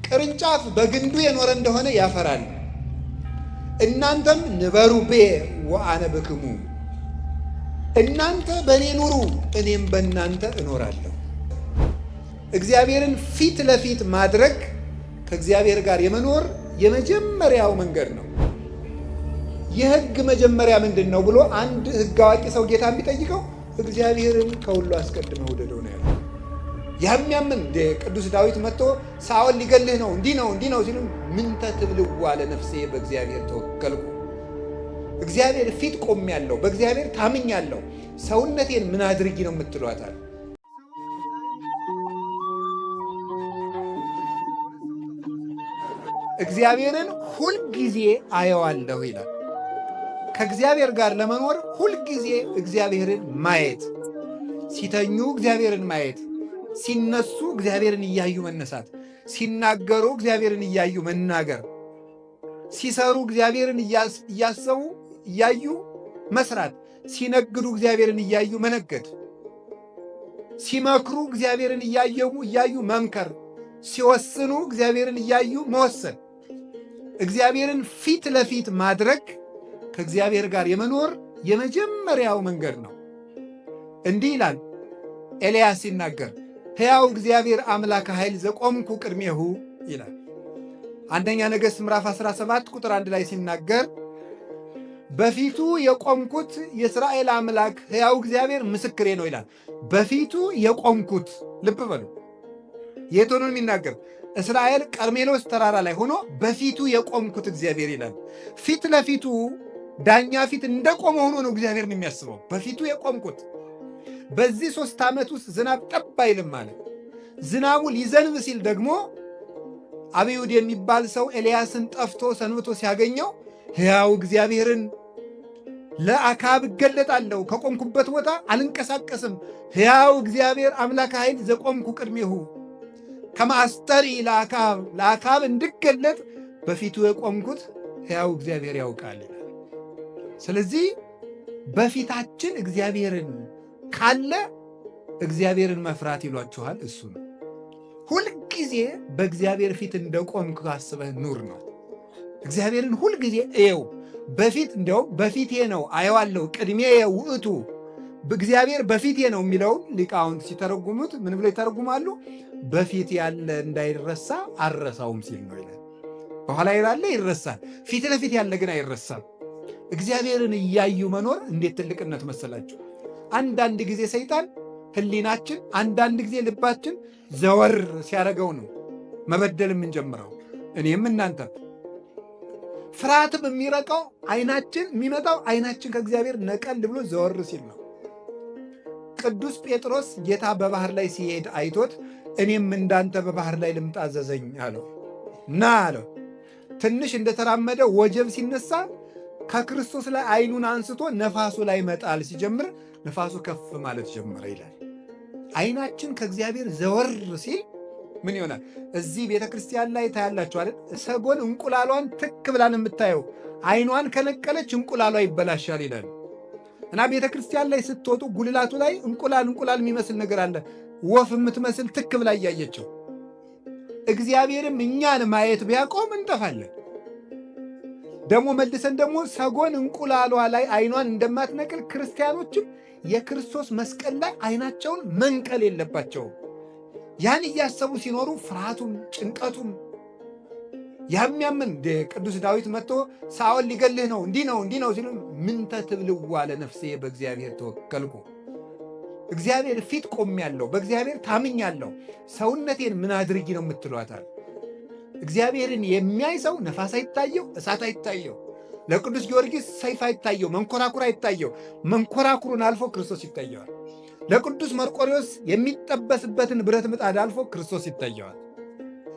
ቅርንጫፍ በግንዱ የኖረ እንደሆነ ያፈራል። እናንተም ንበሩ ቤ ወአነ ብክሙ፣ እናንተ በእኔ ኑሩ እኔም በእናንተ እኖራለሁ። እግዚአብሔርን ፊት ለፊት ማድረግ ከእግዚአብሔር ጋር የመኖር የመጀመሪያው መንገድ ነው። የሕግ መጀመሪያ ምንድን ነው ብሎ አንድ ሕግ አዋቂ ሰው ጌታ ቢጠይቀው እግዚአብሔርን ከሁሉ አስቀድመ ውደደው ነው ያለው። ያምን ቅዱስ ዳዊት መጥቶ ሳኦል ሊገልህ ነው እንዲህ ነው ሲሉ ምንተ ትብልዋ ለነፍሴ በእግዚአብሔር ተወከልኩ፣ እግዚአብሔር ፊት ቆሜያለሁ፣ በእግዚአብሔር ታምኛለሁ፣ ሰውነቴን ምን አድርጊ ነው የምትሏታል? እግዚአብሔርን ሁልጊዜ አየዋለሁ ይላል። ከእግዚአብሔር ጋር ለመኖር ሁልጊዜ እግዚአብሔርን ማየት፣ ሲተኙ እግዚአብሔርን ማየት፣ ሲነሱ እግዚአብሔርን እያዩ መነሳት፣ ሲናገሩ እግዚአብሔርን እያዩ መናገር፣ ሲሰሩ እግዚአብሔርን እያሰቡ እያዩ መስራት፣ ሲነግዱ እግዚአብሔርን እያዩ መነገድ፣ ሲመክሩ እግዚአብሔርን እያዩ መምከር፣ ሲወስኑ እግዚአብሔርን እያዩ መወሰን። እግዚአብሔርን ፊት ለፊት ማድረግ ከእግዚአብሔር ጋር የመኖር የመጀመሪያው መንገድ ነው። እንዲህ ይላል ኤልያስ ሲናገር፣ ሕያው እግዚአብሔር አምላከ ኃይል ዘቆምኩ ቅድሜሁ ይላል። አንደኛ ነገሥት ምዕራፍ 17 ቁጥር 1 ላይ ሲናገር በፊቱ የቆምኩት የእስራኤል አምላክ ሕያው እግዚአብሔር ምስክሬ ነው ይላል። በፊቱ የቆምኩት ልብ በሉ፣ የት ሆኖ የሚናገር? እስራኤል ቀርሜሎስ ተራራ ላይ ሆኖ በፊቱ የቆምኩት እግዚአብሔር ይላል። ፊት ለፊቱ ዳኛ ፊት እንደቆመ ሆኖ ነው እግዚአብሔርን የሚያስበው። በፊቱ የቆምኩት። በዚህ 3 ዓመት ውስጥ ዝናብ ጠብ አይልም ማለት። ዝናቡ ሊዘንብ ሲል ደግሞ አብዩድ የሚባል ሰው ኤልያስን ጠፍቶ ሰንብቶ ሲያገኘው ሕያው እግዚአብሔርን ለአካብ እገለጣለሁ፣ ከቆምኩበት ቦታ አልንቀሳቀስም፣ ሕያው እግዚአብሔር አምላከ ኃይል ዘቆምኩ ቅድሜሁ ከማስተሪ ለአካብ እንድገለጥ በፊቱ የቆምኩት ሕያው እግዚአብሔር ያውቃል። ስለዚህ በፊታችን እግዚአብሔርን ካለ እግዚአብሔርን መፍራት ይሏችኋል። እሱ ነው። ሁልጊዜ በእግዚአብሔር ፊት እንደቆምክ አስበህ ኑር ነው። እግዚአብሔርን ሁልጊዜ እየው። በፊት እንዲያውም በፊቴ ነው አየዋለሁ፣ ቅድሜ ውእቱ እግዚአብሔር በፊቴ ነው የሚለውን ሊቃውንት ሲተረጉሙት ምን ብለው ይተረጉማሉ? በፊት ያለ እንዳይረሳ አልረሳውም ሲል ነው ይላል። በኋላ ያለ ይረሳል፣ ፊት ለፊት ያለ ግን አይረሳም። እግዚአብሔርን እያዩ መኖር እንዴት ትልቅነት መሰላችሁ! አንዳንድ ጊዜ ሰይጣን ሕሊናችን፣ አንዳንድ ጊዜ ልባችን ዘወር ሲያደርገው ነው መበደል የምንጀምረው። እኔም እናንተ ፍርሃትም የሚረቀው አይናችን የሚመጣው አይናችን ከእግዚአብሔር ነቀል ብሎ ዘወር ሲል ነው። ቅዱስ ጴጥሮስ ጌታ በባህር ላይ ሲሄድ አይቶት እኔም እንዳንተ በባህር ላይ ልምጣ አዘዘኝ አለው። ና አለው። ትንሽ እንደተራመደ ወጀብ ሲነሳ ከክርስቶስ ላይ አይኑን አንስቶ ነፋሱ ላይ መጣል ሲጀምር ነፋሱ ከፍ ማለት ጀመረ ይላል። አይናችን ከእግዚአብሔር ዘወር ሲል ምን ይሆናል? እዚህ ቤተ ክርስቲያን ላይ ታያላችሁ አይደል? ሰጎን እንቁላሏን ትክ ብላን የምታየው አይኗን ከነቀለች እንቁላሏ ይበላሻል ይላል። እና ቤተ ክርስቲያን ላይ ስትወጡ ጉልላቱ ላይ እንቁላል የሚመስል ነገር አለ። ወፍ የምትመስል ትክ ብላ እያየችው። እግዚአብሔርም እኛን ማየት ቢያቆም እንጠፋለን። ደግሞ መልሰን ደግሞ ሰጎን እንቁላሏ ላይ አይኗን እንደማትነቅል ክርስቲያኖችም የክርስቶስ መስቀል ላይ አይናቸውን መንቀል የለባቸውም። ያን እያሰቡ ሲኖሩ ፍርሃቱም ጭንቀቱም ያምን ቅዱስ ዳዊት መጥቶ ሳኦል ሊገልህ ነው እንዲህ ነው ሲሉ ምንተ ትብልዋ ለነፍሴ በእግዚአብሔር ተወከልኩ፣ እግዚአብሔር ፊት ቆሜያለሁ፣ በእግዚአብሔር ታምኛለሁ፣ ሰውነቴን ምን አድርጊ ነው የምትሏታል? እግዚአብሔርን የሚያይ ሰው ነፋስ አይታየው፣ እሳት አይታየው። ለቅዱስ ጊዮርጊስ ሰይፍ አይታየው፣ መንኮራኩር አይታየው። መንኮራኩሩን አልፎ ክርስቶስ ይታየዋል። ለቅዱስ መርቆሬዎስ የሚጠበስበትን ብረት ምጣድ አልፎ ክርስቶስ ይታየዋል።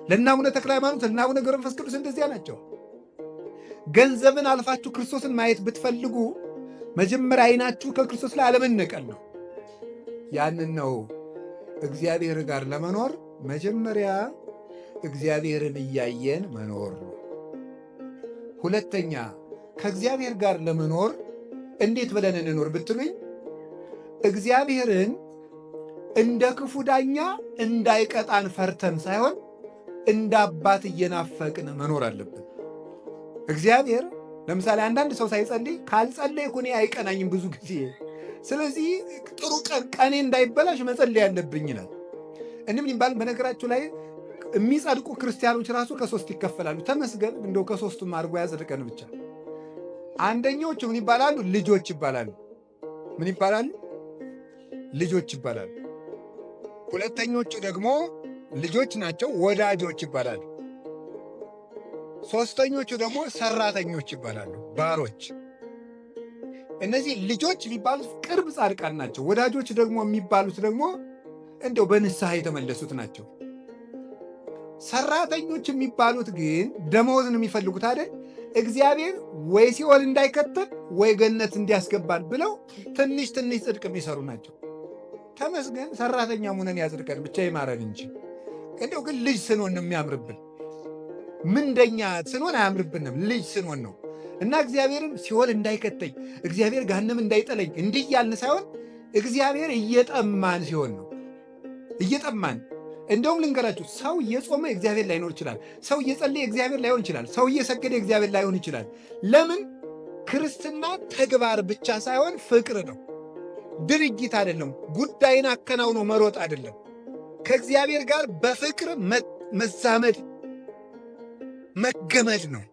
ለእነ አቡነ ተክለ ሃይማኖት፣ ለእነ አቡነ ገብረ መንፈስ ቅዱስ እንደዚያ ናቸው። ገንዘብን አልፋችሁ ክርስቶስን ማየት ብትፈልጉ መጀመሪያ አይናችሁ ከክርስቶስ ላይ አለመነቀል ነው። ያንን ነው እግዚአብሔር ጋር ለመኖር መጀመሪያ እግዚአብሔርን እያየን መኖር ነው። ሁለተኛ ከእግዚአብሔር ጋር ለመኖር እንዴት ብለን እንኖር ብትሉኝ እግዚአብሔርን እንደ ክፉ ዳኛ እንዳይቀጣን ፈርተን ሳይሆን እንደ አባት እየናፈቅን መኖር አለብን። እግዚአብሔር ለምሳሌ አንዳንድ ሰው ሳይጸልይ ካልጸለይኩ እኔ አይቀናኝም ብዙ ጊዜ፣ ስለዚህ ጥሩ ቀኔ እንዳይበላሽ መጸለይ ያለብኝ ይላል። እንዲህ የሚባል በነገራችሁ ላይ የሚጸድቁ ክርስቲያኖች ራሱ ከሶስት ይከፈላሉ። ተመስገን እንደው ከሶስቱም አድርጎ ያጽድቀን ብቻ። አንደኞቹ ምን ይባላሉ? ልጆች ይባላሉ። ምን ይባላሉ? ልጆች ይባላሉ። ሁለተኞቹ ደግሞ ልጆች ናቸው፣ ወዳጆች ይባላሉ። ሶስተኞቹ ደግሞ ሰራተኞች ይባላሉ፣ ባሮች። እነዚህ ልጆች የሚባሉት ቅርብ ጻድቃን ናቸው። ወዳጆች ደግሞ የሚባሉት ደግሞ እንደው በንስሐ የተመለሱት ናቸው። ሰራተኞች የሚባሉት ግን ደመወዝን የሚፈልጉት አይደል? እግዚአብሔር ወይ ሲኦል እንዳይከተል ወይ ገነት እንዲያስገባን ብለው ትንሽ ትንሽ ጽድቅ የሚሰሩ ናቸው። ተመስገን ሰራተኛ ሙነን ያጽድቀን ብቻ ይማረን እንጂ እንደው ግን ልጅ ስንሆን ነው የሚያምርብን። ምንደኛ ስንሆን አያምርብንም፣ ልጅ ስንሆን ነው። እና እግዚአብሔርን ሲኦል እንዳይከተኝ እግዚአብሔር ገሃነም እንዳይጠለኝ እንዲህ ያልን ሳይሆን እግዚአብሔር እየጠማን ሲሆን ነው። እየጠማን እንደውም ልንገራችሁ፣ ሰው እየጾመ እግዚአብሔር ላይኖር ይችላል። ሰው እየጸለየ እግዚአብሔር ላይሆን ይችላል። ሰው እየሰገደ እግዚአብሔር ላይሆን ይችላል። ለምን? ክርስትና ተግባር ብቻ ሳይሆን ፍቅር ነው። ድርጊት አይደለም። ጉዳይን አከናውኖ መሮጥ አይደለም። ከእግዚአብሔር ጋር በፍቅር መዛመድ መገመድ ነው።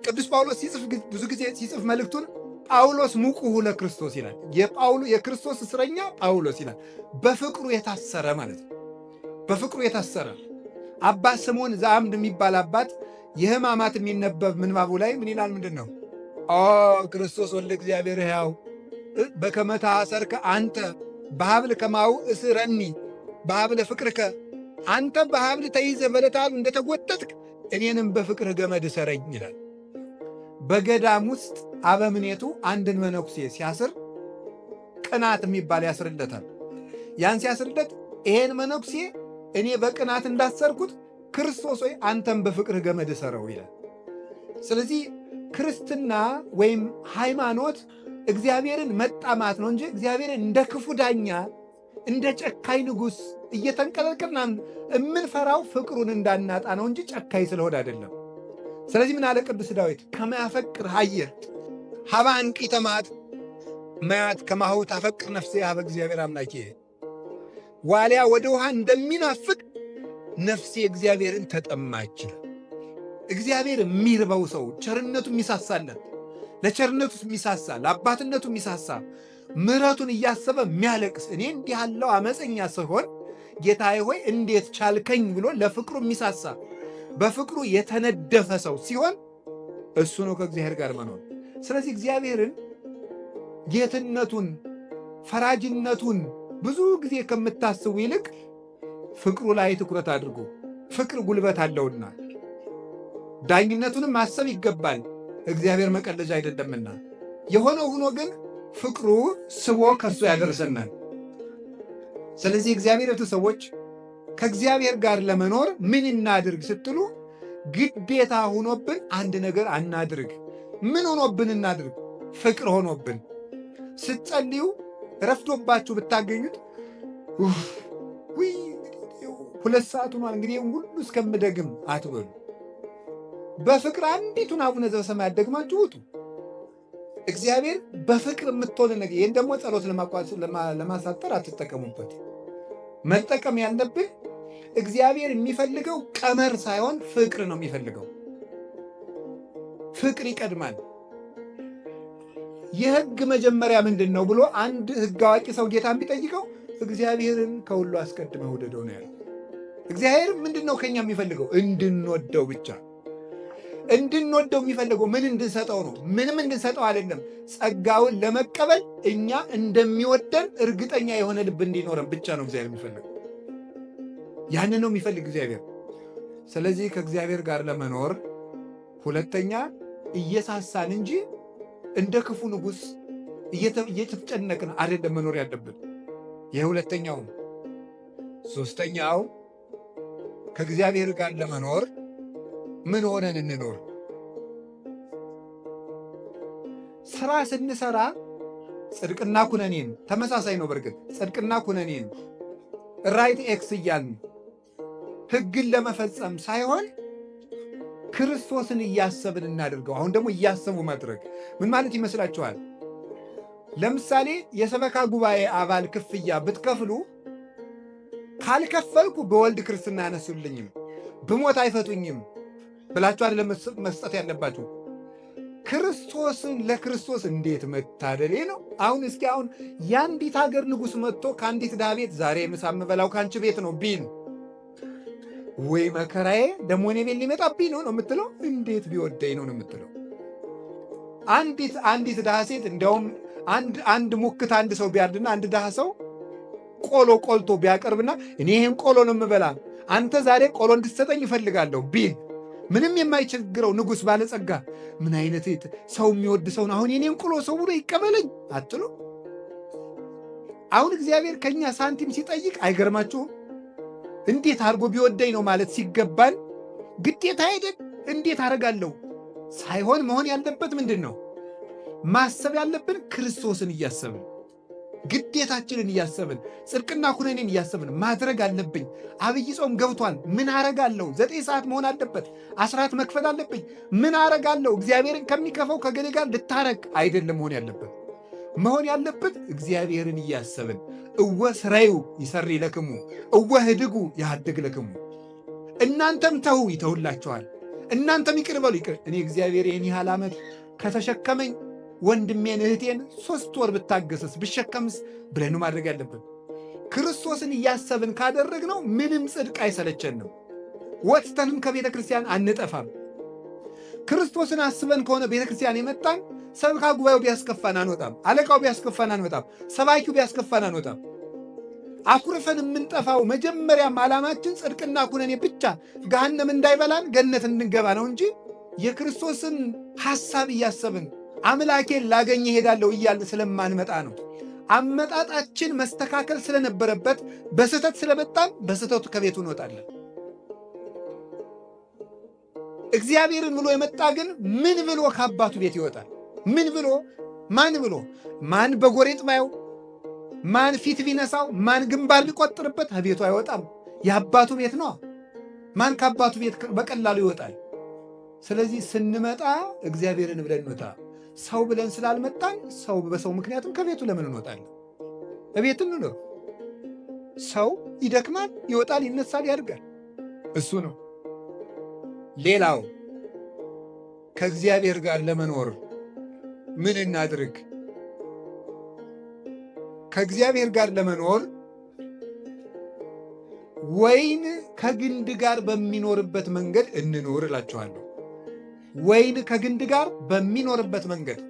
ቅዱስ ጳውሎስ ሲጽፍ ብዙ ጊዜ ሲጽፍ መልእክቱን ጳውሎስ ሙቁሁ ለክርስቶስ ይላል። የክርስቶስ እስረኛ ጳውሎስ ይላል። በፍቅሩ የታሰረ ማለት ነው። በፍቅሩ የታሰረ አባ ስምዖን ዘአምድ የሚባል አባት የሕማማት የሚነበብ ምንባቡ ላይ ምን ይላል? ምንድን ነው? ክርስቶስ ወልደ እግዚአብሔር ሕያው በከመ ተአሰርከ አንተ በሀብል ከማሁ እስረኒ በሀብለ ፍቅርከ፣ አንተ በሀብል ተይዘ በለታሉ እንደተጎተትክ እኔንም በፍቅር ገመድ እሰረኝ ይላል። በገዳም ውስጥ አበምኔቱ አንድን መነኩሴ ሲያስር ቅናት የሚባል ያስርለታል። ያን ሲያስርለት ይሄን መነኩሴ እኔ በቅናት እንዳሰርኩት ክርስቶስ ሆይ አንተም በፍቅር ገመድ እሰረው ይላል። ስለዚህ ክርስትና ወይም ሃይማኖት እግዚአብሔርን መጣማት ነው እንጂ እግዚአብሔርን እንደ ክፉ ዳኛ እንደ ጨካኝ ንጉሥ እየተንቀለቀልን የምንፈራው ፍቅሩን እንዳናጣ ነው እንጂ ጨካኝ ስለሆነ አይደለም። ስለዚህ ምን አለ ቅዱስ ዳዊት? ከመያፈቅር ሀየር ሀባ አንቂተ መዓት መያት ከማሁ ታፈቅር ነፍሴ ሀበ እግዚአብሔር አምላኬ። ዋልያ ወደ ውሃ እንደሚናፍቅ ነፍሴ እግዚአብሔርን ተጠማች። እግዚአብሔር የሚርበው ሰው ቸርነቱ የሚሳሳለት፣ ለቸርነቱ የሚሳሳ፣ ለአባትነቱ የሚሳሳ፣ ምሕረቱን እያሰበ የሚያለቅስ፣ እኔ እንዲህ ያለው አመፀኛ ስሆን ጌታዬ ሆይ እንዴት ቻልከኝ ብሎ ለፍቅሩ የሚሳሳ፣ በፍቅሩ የተነደፈ ሰው ሲሆን እሱ ነው ከእግዚአብሔር ጋር መኖር። ስለዚህ እግዚአብሔርን ጌትነቱን፣ ፈራጅነቱን ብዙ ጊዜ ከምታስቡ ይልቅ ፍቅሩ ላይ ትኩረት አድርጎ፣ ፍቅር ጉልበት አለውና ዳኝነቱንም ማሰብ ይገባል። እግዚአብሔር መቀለጃ አይደለምና። የሆነው ሆኖ ግን ፍቅሩ ስቦ ከእሱ ያደርሰናል። ስለዚህ እግዚአብሔር ቤተሰቦች ከእግዚአብሔር ጋር ለመኖር ምን እናድርግ ስትሉ ግዴታ ሆኖብን አንድ ነገር አናድርግ። ምን ሆኖብን እናድርግ? ፍቅር ሆኖብን። ስትጸልዩ ረፍዶባችሁ ብታገኙት 2 ሰዓት ሆኗል እንግዲህ ሁሉ እስከምደግም አትበሉ። በፍቅር አንዲቱን አቡነ ዘበሰማያት ደግማችሁ ውጡ። እግዚአብሔር በፍቅር የምትሆን ነገር። ይህን ደግሞ ጸሎት ለማሳጠር አትጠቀሙበት። መጠቀም ያለብን እግዚአብሔር የሚፈልገው ቀመር ሳይሆን ፍቅር ነው የሚፈልገው። ፍቅር ይቀድማል። የሕግ መጀመሪያ ምንድን ነው ብሎ አንድ ሕግ አዋቂ ሰው ጌታን ቢጠይቀው እግዚአብሔርን ከሁሉ አስቀድመህ ውደደው ነው ያለው። እግዚአብሔር ምንድን ነው ከኛ የሚፈልገው? እንድንወደው ብቻ። እንድንወደው የሚፈልገው ምን እንድንሰጠው ነው? ምንም እንድንሰጠው አይደለም። ጸጋውን ለመቀበል እኛ እንደሚወደን እርግጠኛ የሆነ ልብ እንዲኖረን ብቻ ነው እግዚአብሔር የሚፈልገው። ያንን ነው የሚፈልግ እግዚአብሔር። ስለዚህ ከእግዚአብሔር ጋር ለመኖር ሁለተኛ እየሳሳን እንጂ እንደ ክፉ ንጉሥ እየተጨነቅን አይደለም መኖር ያለብን። ይህ ሁለተኛው። ሦስተኛው ከእግዚአብሔር ጋር ለመኖር ምን ሆነን እንኖር? ስራ ስንሰራ ጽድቅና ኩነኔን ተመሳሳይ ነው። በርግጥ ጽድቅና ኩነኔን ራይት ኤክስ እያልን ሕግን ለመፈጸም ሳይሆን ክርስቶስን እያሰብን እናድርገው። አሁን ደግሞ እያሰቡ ማድረግ ምን ማለት ይመስላችኋል? ለምሳሌ የሰበካ ጉባኤ አባል ክፍያ ብትከፍሉ ካልከፈልኩ በወልድ ክርስትና አያነሱልኝም፣ ብሞት አይፈቱኝም ብላችሁ አይደለም መስጠት ያለባችሁ። ክርስቶስን ለክርስቶስ እንዴት መታደሌ ነው። አሁን እስኪ አሁን የአንዲት ሀገር ንጉሥ መጥቶ ከአንዲት ድሃ ቤት ዛሬ ምሳ የምበላው ከአንቺ ቤት ነው ቢል ወይ መከራዬ ደግሞ እኔ ቤት ሊመጣብኝ ነው የምትለው? እንዴት ቢወደኝ ነው የምትለው? አንዲት ድሃ ሴት እንዲያውም አንድ ሙክት አንድ ሰው ቢያርድና አንድ ድሃ ሰው ቆሎ ቆልቶ ቢያቀርብና እኔ ይህን ቆሎ ነው የምበላ አንተ ዛሬ ቆሎ እንድትሰጠኝ ይፈልጋለሁ ቢል ምንም የማይቸግረው ንጉሥ ባለጸጋ ምን አይነት ሰው የሚወድ ሰውን አሁን የኔን ቆሎ ሰው ብሎ ይቀበለኝ አትሉ? አሁን እግዚአብሔር ከኛ ሳንቲም ሲጠይቅ አይገርማችሁም? እንዴት አድርጎ ቢወደኝ ነው ማለት ሲገባን ግዴታ አይደል? እንዴት አደርጋለሁ ሳይሆን መሆን ያለበት ምንድን ነው? ማሰብ ያለብን ክርስቶስን እያሰብን ግዴታችንን እያሰብን ጽድቅና ኩነኔን እያሰብን ማድረግ አለብኝ። አብይ ጾም ገብቷል። ምን አረጋለሁ? 9 ሰዓት መሆን አለበት። አስራት መክፈል አለብኝ። ምን አረጋለሁ? እግዚአብሔርን ከሚከፈው ከገሌ ጋር ልታረቅ አይደለም መሆን ያለበት። መሆን ያለበት እግዚአብሔርን እያሰብን እወ ስራዩ ይሰሪ ለክሙ እወ ህድጉ ያሃድግ ለክሙ። እናንተም ተዉ ይተውላቸዋል፣ እናንተም ይቅር በሉ ይቅር። እኔ እግዚአብሔር ይህን ያህል ዓመት ከተሸከመኝ ወንድሜን እህቴን 3 ወር ብታገሰስ ብሸከምስ ብለን ማድረግ ያለብን። ክርስቶስን እያሰብን ካደረግነው ምንም ጽድቅ አይሰለቸንም፣ ወጥተንም ከቤተ ክርስቲያን አንጠፋም። ክርስቶስን አስበን ከሆነ ቤተ ክርስቲያን የመጣን ሰብካ ጉባኤው ቢያስከፋን አንወጣም፣ አለቃው ቢያስከፋን አንወጣም፣ ሰባኪው ቢያስከፋን አንወጣም። አኩርፈን የምንጠፋው መጀመሪያም ዓላማችን ጽድቅና ኩነኔ ብቻ ገሃነም እንዳይበላን ገነት እንገባ ነው እንጂ የክርስቶስን ሐሳብ እያሰብን አምላኬን ላገኝ እሄዳለሁ እያልን ስለማንመጣ ነው። አመጣጣችን መስተካከል ስለነበረበት በስህተት ስለመጣን በስህተቱ ከቤቱ እንወጣለን። እግዚአብሔርን ብሎ የመጣ ግን ምን ብሎ ከአባቱ ቤት ይወጣል? ምን ብሎ ማን ብሎ ማን በጎሬጥ ባየው ማን ፊት ቢነሳው ማን ግንባር ቢቆጥርበት ከቤቱ አይወጣም። የአባቱ ቤት ነው። ማን ከአባቱ ቤት በቀላሉ ይወጣል? ስለዚህ ስንመጣ እግዚአብሔርን ብለን እንወጣ። ሰው ብለን ስላልመጣን ሰው በሰው ምክንያትም ከቤቱ ለምን እንወጣለን? በቤት እንኖር። ሰው ይደክማል፣ ይወጣል፣ ይነሳል፣ ያድጋል። እሱ ነው። ሌላው ከእግዚአብሔር ጋር ለመኖር ምን እናድርግ? ከእግዚአብሔር ጋር ለመኖር ወይን ከግንድ ጋር በሚኖርበት መንገድ እንኖር እላችኋለሁ። ወይን ከግንድ ጋር በሚኖርበት መንገድ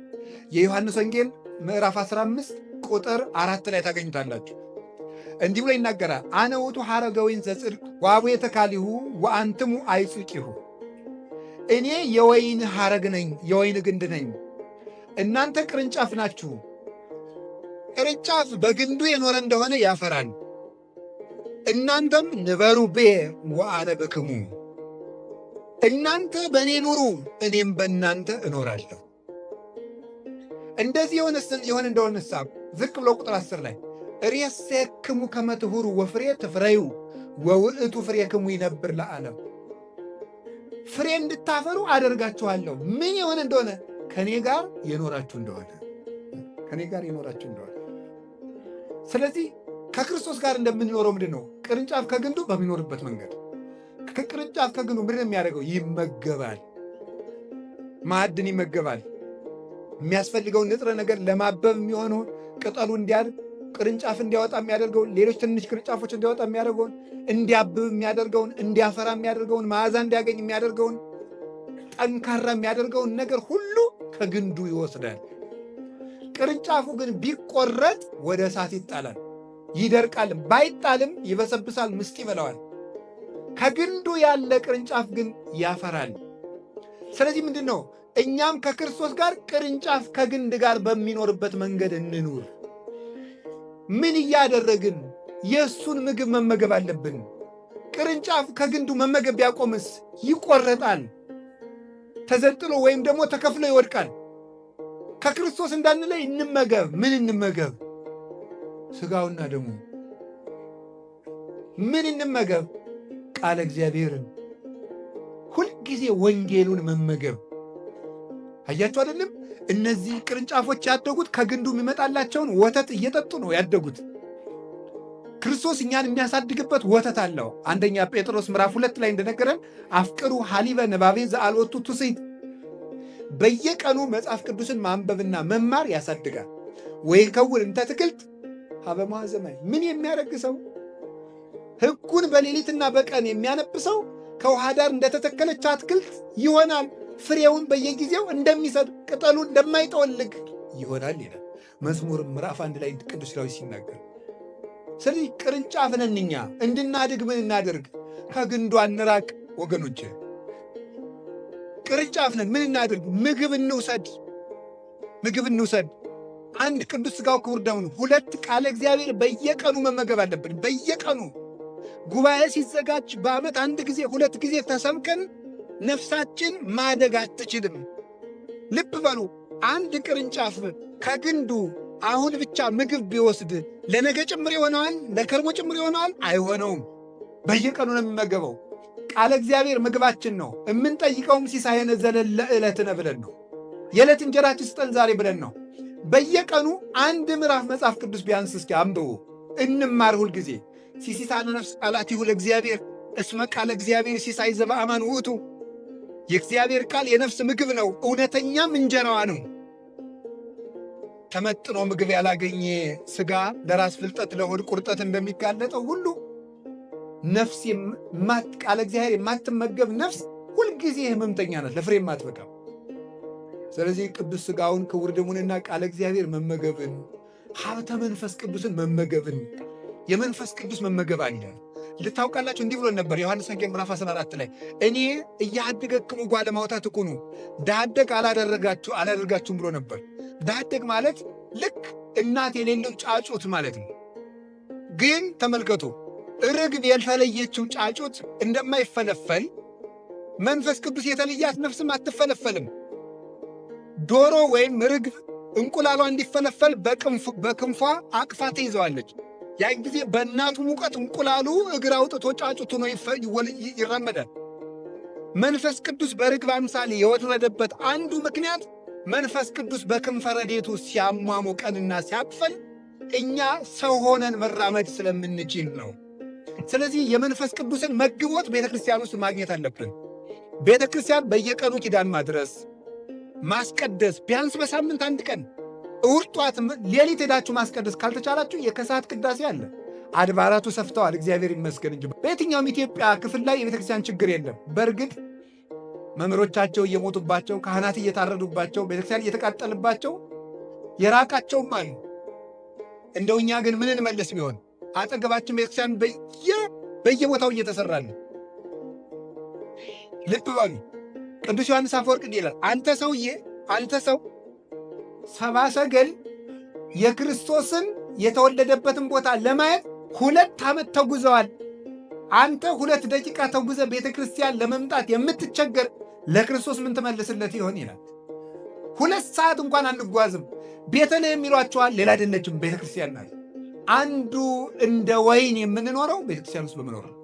የዮሐንስ ወንጌል ምዕራፍ 15 ቁጥር 4 ላይ ታገኙታላችሁ። እንዲህ ብሎ ይናገራል። አነ ውእቱ ሐረገ ወይን ዘጽድቅ ወአቡየ ተካሊሁ ወአንትሙ አይጹቂሁ። እኔ የወይን ሐረግ ነኝ፣ የወይን ግንድ ነኝ፣ እናንተ ቅርንጫፍ ናችሁ። ቅርንጫፍ በግንዱ የኖረ እንደሆነ ያፈራል። እናንተም ንበሩ ብየ ወአነ በክሙ። እናንተ በእኔ ኑሩ፣ እኔም በእናንተ እኖራለሁ። እንደዚህ የሆነ እንደሆነሳ ዝቅ ብሎ ቁጥር 10 ላይ ርእሴክሙ ከመ ትሁሩ ወፍሬ ትፍረዩ ወውእቱ ፍሬክሙ ይነብር ለዓለም። ፍሬ እንድታፈሩ አደርጋችኋለሁ። ምን የሆነ እንደሆነ ከኔ ጋር የኖራችሁ እንደሆነ ከኔ ጋር የኖራችሁ እንደሆነ። ስለዚህ ከክርስቶስ ጋር እንደምንኖረው ምንድን ነው? ቅርንጫፍ ከግንዱ በሚኖርበት መንገድ። ከቅርንጫፍ ከግንዱ ምንድን የሚያደርገው? ይመገባል፣ ማዕድን ይመገባል። የሚያስፈልገውን ንጥረ ነገር ለማበብ የሚሆነውን ቅጠሉ እንዲያድግ ቅርንጫፍ እንዲያወጣ የሚያደርገውን ሌሎች ትንሽ ቅርንጫፎች እንዲያወጣ የሚያደርገውን እንዲያብብ የሚያደርገውን እንዲያፈራ የሚያደርገውን መዓዛ እንዲያገኝ የሚያደርገውን ጠንካራ የሚያደርገውን ነገር ሁሉ ከግንዱ ይወስዳል። ቅርንጫፉ ግን ቢቆረጥ ወደ እሳት ይጣላል፣ ይደርቃል። ባይጣልም ይበሰብሳል፣ ምስጥ ይበላዋል። ከግንዱ ያለ ቅርንጫፍ ግን ያፈራል። ስለዚህ ምንድን ነው? እኛም ከክርስቶስ ጋር ቅርንጫፍ ከግንድ ጋር በሚኖርበት መንገድ እንኑር። ምን እያደረግን? የእሱን ምግብ መመገብ አለብን። ቅርንጫፍ ከግንዱ መመገብ ቢያቆምስ ይቆረጣል፣ ተዘንጥሎ ወይም ደግሞ ተከፍሎ ይወድቃል። ከክርስቶስ እንዳንለይ እንመገብ። ምን እንመገብ? ሥጋውና ደሙ። ምን እንመገብ? ቃለ እግዚአብሔርን ሁልጊዜ ወንጌሉን መመገብ። አያችሁ አይደለም? እነዚህ ቅርንጫፎች ያደጉት ከግንዱ የሚመጣላቸውን ወተት እየጠጡ ነው ያደጉት። ክርስቶስ እኛን የሚያሳድግበት ወተት አለው። አንደኛ ጴጥሮስ ምዕራፍ 2 ላይ እንደነገረን አፍቅሩ ሀሊበ ንባቤ ዘአልወቱ ትውስት። በየቀኑ መጽሐፍ ቅዱስን ማንበብና መማር ያሳድጋል። ወይከውን እንተ ትክልት ሀበ መዋዕለ ማይ። ምን የሚያደርግ ሰው ሕጉን በሌሊትና በቀን የሚያነብ ሰው ከውሃ ዳር እንደተተከለች አትክልት ይሆናል። ፍሬውን በየጊዜው እንደሚሰጥ ቅጠሉ እንደማይጠወልግ ይሆናል ይላል መዝሙር ምዕራፍ 1 ላይ ቅዱስ ዳዊት ሲናገር። ስለዚህ ቅርንጫፍ ነን እኛ። እንድናድግ ምን እናድርግ? ከግንዱ አንራቅ ወገኖች። ቅርንጫፍ ነን፣ ምን እናድርግ? ምግብ እንውሰድ፣ ምግብ እንውሰድ። አንድ ቅዱስ ሥጋው ክቡር ደሙን፣ ሁለት ቃለ እግዚአብሔር በየቀኑ መመገብ አለብን። በየቀኑ ጉባኤ ሲዘጋጅ በዓመት አንድ ጊዜ ሁለት ጊዜ ተሰብከን ነፍሳችን ማደግ አትችልም። ልብ በሉ። አንድ ቅርንጫፍ ከግንዱ አሁን ብቻ ምግብ ቢወስድ ለነገ ጭምር ይሆነዋል? ለከርሞ ጭምር ይሆነዋል? አይሆነውም። በየቀኑ ነው የሚመገበው። ቃለ እግዚአብሔር ምግባችን ነው። የምንጠይቀውም ሲሳየነ ዘለለ ዕለትነ ብለን ነው። የዕለት እንጀራችን ስጠን ዛሬ ብለን ነው። በየቀኑ አንድ ምዕራፍ መጽሐፍ ቅዱስ ቢያንስ እስኪ አንብቡ፣ እንማር። ሁልጊዜ ሲሲሳነ ነፍስ ቃላቲሁ ለእግዚአብሔር እስመ ቃለ እግዚአብሔር ሲሳይ ዘበአማን ውእቱ። የእግዚአብሔር ቃል የነፍስ ምግብ ነው፣ እውነተኛም እንጀራዋ ነው። ተመጥኖ ምግብ ያላገኘ ሥጋ ለራስ ፍልጠት ለሆድ ቁርጠት እንደሚጋለጠው ሁሉ ነፍስ ቃለ እግዚአብሔር የማትመገብ ነፍስ ሁልጊዜ ሕመምተኛ ናት፣ ለፍሬ የማትበቃም። ስለዚህ ቅዱስ ሥጋውን ክቡር ደሙንና ቃለ እግዚአብሔር መመገብን፣ ሀብተ መንፈስ ቅዱስን መመገብን፣ የመንፈስ ቅዱስ መመገብ አለ። ልታውቃላችሁ እንዲህ ብሎ ነበር ዮሐንስ ወንጌል ምዕራፍ 14 ላይ እኔ እያደገክሙ ጓለ ማውታት እኩኑ ዳደግ አላደርጋችሁም ብሎ ነበር። ዳደግ ማለት ልክ እናት የሌለው ጫጩት ማለት ነው። ግን ተመልከቱ፣ ርግብ የተለየችው ጫጩት እንደማይፈለፈል መንፈስ ቅዱስ የተለያት ነፍስም አትፈለፈልም። ዶሮ ወይም ርግብ እንቁላሏ እንዲፈለፈል በክንፏ አቅፋ ትይዘዋለች። ያን ጊዜ በእናቱ ሙቀት እንቁላሉ እግር አውጥቶ ጫጩቱ ነው ይራመዳል። መንፈስ ቅዱስ በርግብ አምሳሌ የወረደበት አንዱ ምክንያት መንፈስ ቅዱስ በክንፈ ረድኤቱ ሲያሟሙቀንና ሲያቅፈን እኛ ሰው ሆነን መራመድ ስለምንችል ነው። ስለዚህ የመንፈስ ቅዱስን መግቦት ቤተ ክርስቲያን ውስጥ ማግኘት አለብን። ቤተ ክርስቲያን በየቀኑ ኪዳን ማድረስ፣ ማስቀደስ፣ ቢያንስ በሳምንት አንድ ቀን እሑድ ጧት፣ ሌሊት ሄዳችሁ ማስቀደስ ካልተቻላችሁ የከሰዓት ቅዳሴ አለ። አድባራቱ ሰፍተዋል፣ እግዚአብሔር ይመስገን እንጂ በየትኛውም ኢትዮጵያ ክፍል ላይ የቤተ ክርስቲያን ችግር የለም። በእርግጥ መምህሮቻቸው እየሞቱባቸው፣ ካህናት እየታረዱባቸው፣ ቤተክርስቲያን እየተቃጠልባቸው የራቃቸውም አሉ። እንደው እኛ ግን ምን እንመለስ ቢሆን አጠገባችን ቤተክርስቲያን በየቦታው እየተሰራል። ልብ በሉ። ቅዱስ ዮሐንስ አፈወርቅ እንዲህ ይላል፣ አንተ ሰው ሰብአ ሰገል የክርስቶስን የተወለደበትን ቦታ ለማየት 2 ዓመት ተጉዘዋል። አንተ 2 ደቂቃ ተጉዘ ቤተ ክርስቲያን ለመምጣት የምትቸገር ለክርስቶስ ምን ትመልስለት ይሆን ይላል። 2 ሰዓት እንኳን አንጓዝም። ቤተልሔም ይሏቸዋል፣ ሌላ አይደለችም ቤተ ክርስቲያን ናት። አንዱ እንደ ወይን የምንኖረው ቤተ ክርስቲያን ውስጥ በመኖር ነው።